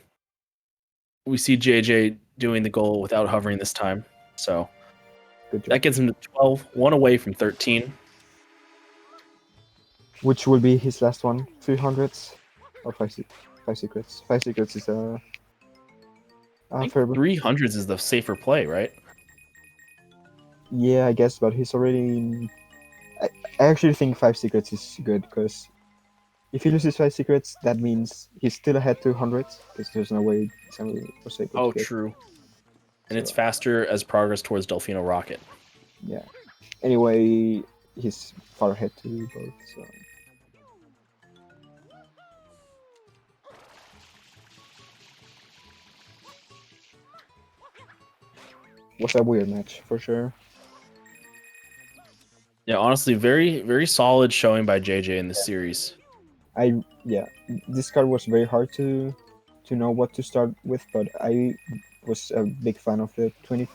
we see JJ doing the goal without hovering this time. So Good job. that gets him to 12, one away from 13. Which will be his last one? 300s or 5 secrets? 5 secrets is I fair. think 300s is the safer play, right? Yeah, I guess, but he's already in. I actually think 5 secrets is good, because if he loses 5 secrets, that means he's still ahead 200s, because there's no way Samu was able Oh, to get. true. And So, it's faster as progress towards Delfino Rocket. yeah. Anyway, he's far ahead to both, so. Was a weird match, for sure. Yeah, honestly, very, very solid showing by JJ in this series. This card was very hard to know what to start with, but I was a big fan of the 20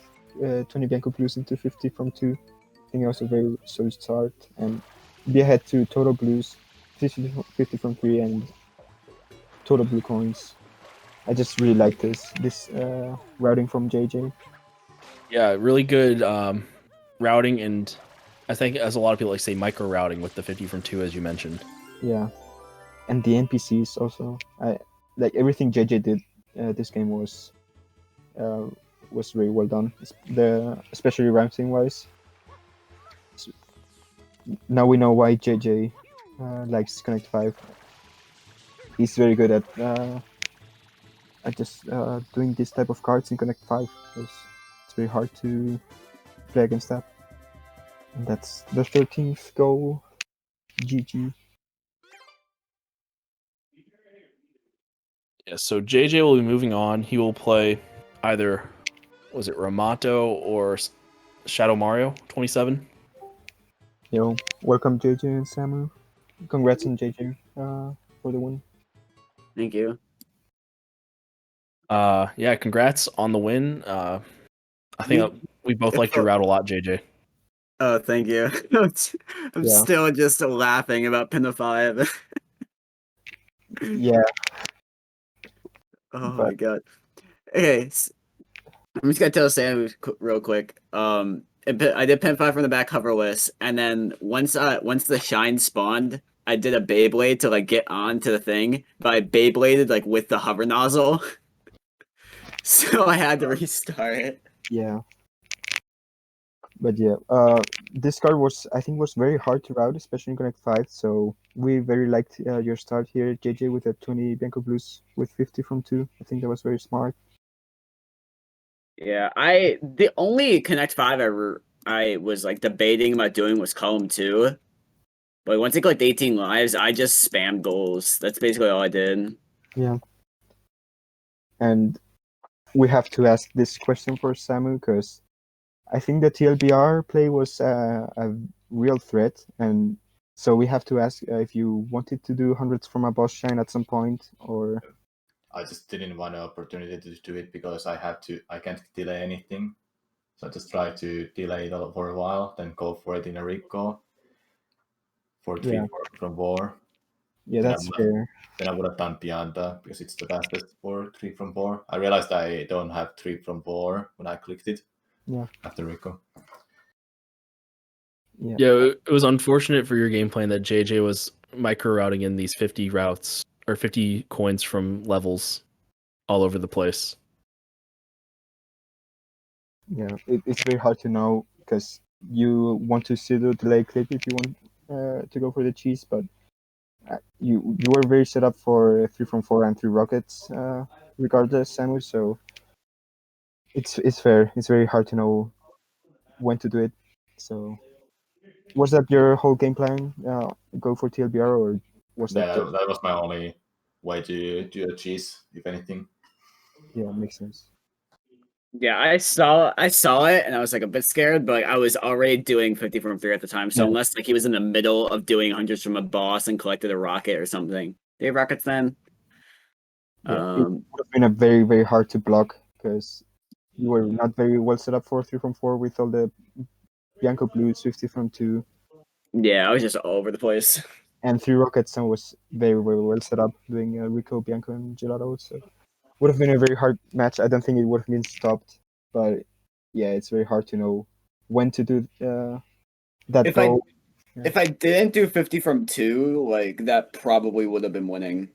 Bianco Blues into 50 from 2. I think it was a very solid start, and be ahead to Total Blues 50 from 3 and total blue coins. I just really like this routing from JJ. Yeah, really good routing, and I think as a lot of people like say micro routing with the 50 from 2 as you mentioned. Yeah, and the NPCs also. I like everything JJ did. This game uh, was very well done. The especially routing wise. Now we know why JJ likes Connect Five. He's very good at just doing this type of cards in Connect Five because it's very hard to play against that. And that's the 13th goal. GG. Yeah, so JJ will be moving on. He will play either was it Ramato or Shadow Mario 27. Yo, welcome JJ and Samu. Congrats on JJ for the win. Thank you. Yeah, congrats on the win. I think we both liked your route a lot, JJ. Oh, thank you. I'm Yeah. still just laughing about Pin of 5. Yeah, Oh but my god. Okay, I'm just gonna tell Sam real quick. I did Pin 5 from the back hoverless, and then once the shine spawned, I did a Beyblade to like get onto the thing, but I Beybladed like with the hover nozzle, so I had to restart it. yeah, but yeah, this card was I think was very hard to route, especially in Connect Five. So we very liked your start here, JJ, with a 20 Bianco Blues with 50 from 2. I think that was very smart. Yeah, the only Connect 5 I was like debating about doing was Column 2. But once I clicked 18 lives, I just spammed goals. That's basically all I did. Yeah, and we have to ask this question for Samu because I think the TLBR play was a real threat, and so we have to ask if you wanted to do hundreds from a boss shine at some point, or I just didn't want an opportunity to do it because I can't delay anything. So I just try to delay it for a while, then go for it in a Rico for three yeah, from war. yeah, Then I that's would have, fair. then I would have done Pianta because it's the fastest for 3 from 4. I realized I don't have 3 from 4 when I clicked it Yeah, after Rico. yeah, Yeah, it was unfortunate for your game plan that JJ was micro routing in these 50 routes or 50 coins from levels all over the place. yeah. It's very hard to know because you want to see the delay clip if you want to go for the cheese, but you were very set up for 3 from 4 and 3 rockets, regardless, Samu. So it's fair. It's very hard to know when to do it. So was that your whole game plan? Go for TLBR, or was that Yeah, just that was my only way to do a cheese, if anything. yeah? Makes sense. Yeah, I saw it and I was like a bit scared, but I was already doing 50 from 3 at the time. So Yeah. unless like he was in the middle of doing hundreds from a boss and collected a rocket or something. Do you have rockets then? Yeah, it Um would have been a very hard to block because you were not very well set up for 3 from 4 with all the Bianco Blues, 50 from 2, yeah, I was just all over the place. and 3 rockets, and was very well set up doing Rico, Bianco, and Gelato. So would have been a very hard match. I don't think it would have been stopped, but yeah, it's very hard to know when to do that If I goal. if I didn't do 50 from 2, like that probably would have been winning.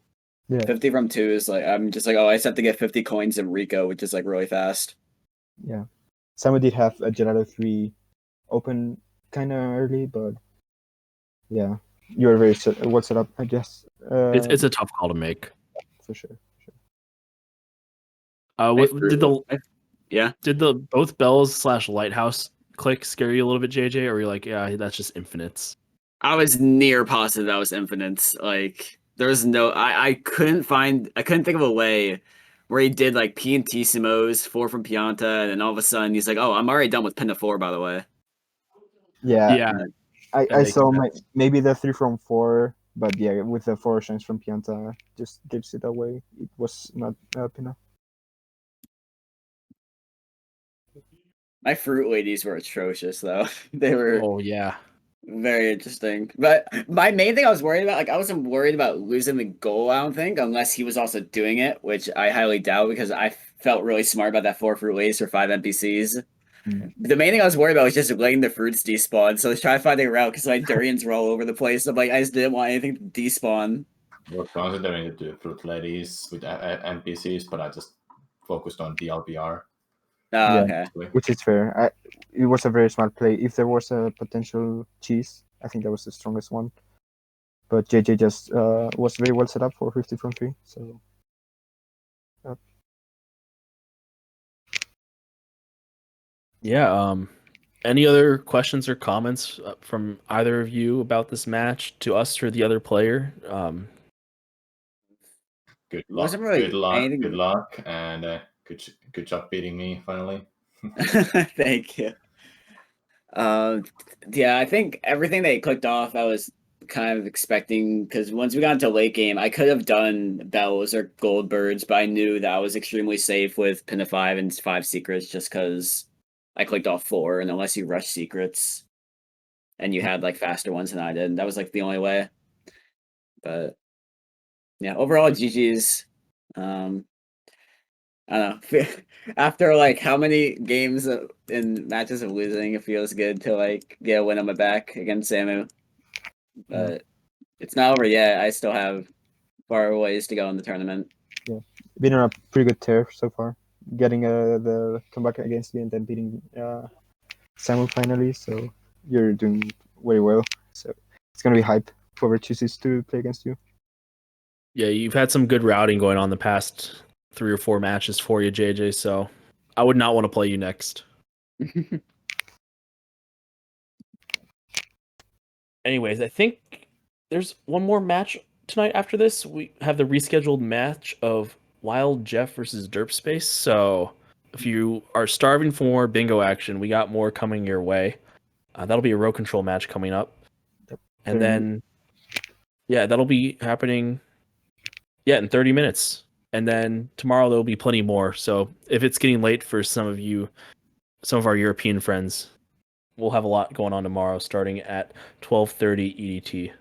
Yeah, 50 from 2 is like I'm just like, oh, I just have to get 50 coins in Rico, which is like really fast. yeah. Someone did have a Gelato 3 open kind of early, but yeah, you were very well set up, I guess. It's a tough call to make. For sure. What Yeah. did the both bells slash lighthouse click scare you a little bit, JJ, or you're like, yeah, that's just infinites? I was near positive that was infinite. Like there was no I couldn't think of a way where he did like Piantissimos, 4 from Pianta, and then all of a sudden he's like, oh, I'm already done with Penta 4, by the way. Yeah, Yeah, that I makes saw sense. maybe the 3 from 4, but yeah, with the 4 shines from Pianta, just gives it away. It was not up enough. My fruit ladies were atrocious though. They were Oh yeah, Very interesting. But my main thing I was worried about, like I wasn't worried about losing the goal, I don't think, unless he was also doing it, which I highly doubt because I felt really smart about that 4 fruit waste for 5 NPCs. Mm. The main thing I was worried about was just letting the fruits despawn. So I was trying to find a route because like durians were all over the place. So like I just didn't want anything to despawn. We're considering to do fruit ladies with NPCs, but I just focused on DLBR. Oh, Yeah, okay. which is fair. It was a very smart play. If there was a potential cheese, I think that was the strongest one. But JJ just was very well set up for 50 from 3. So Yeah. Any other questions or comments from either of you about this match to us or the other player? Good luck. Wasn't really Good luck. anything. Good luck, and good job beating me finally. Thank you. Yeah, I think everything they clicked off, I was kind of expecting because once we got into late game, I could have done bells or gold birds, but I knew that I was extremely safe with pin of 5 and 5 secrets just because I clicked off 4, and unless you rush secrets and you had like faster ones than I did, that was like the only way. But yeah, overall GG's. I don't know. After like how many games in matches of losing, it feels good to like get a win on my back against Samu. But it's not over yet. I still have far ways to go in the tournament. been on a pretty good tear so far. Getting the comeback against me and then beating Samu finally. So you're doing very well. So it's gonna be hype. Whoever chooses to play against you. Yeah, you've had some good routing going on the past 3 or 4 matches for you, JJ. So I would not want to play you next. Anyways, I think there's one more match tonight after this. We have the rescheduled match of Wild Jeff versus Derp Space. So if you are starving for more bingo action, we got more coming your way. That'll be a row control match coming up. Yep. And 30 then, yeah, that'll be happening, in 30 minutes. And then tomorrow there'll be plenty more. So if it's getting late for some of our European friends, we'll have a lot going on tomorrow starting at 12:30 EDT.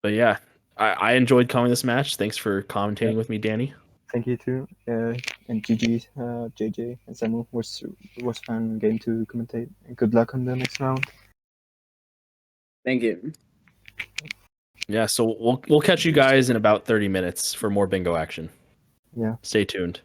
But yeah, I enjoyed calling this match. Thanks for commentating with me, Danny. Thank you too. And GG, JJ and Samu was fun game to commentate. And good luck on the next round. Thank you. Yeah, so we'll catch you guys in about 30 minutes for more bingo action. Yeah. Stay tuned.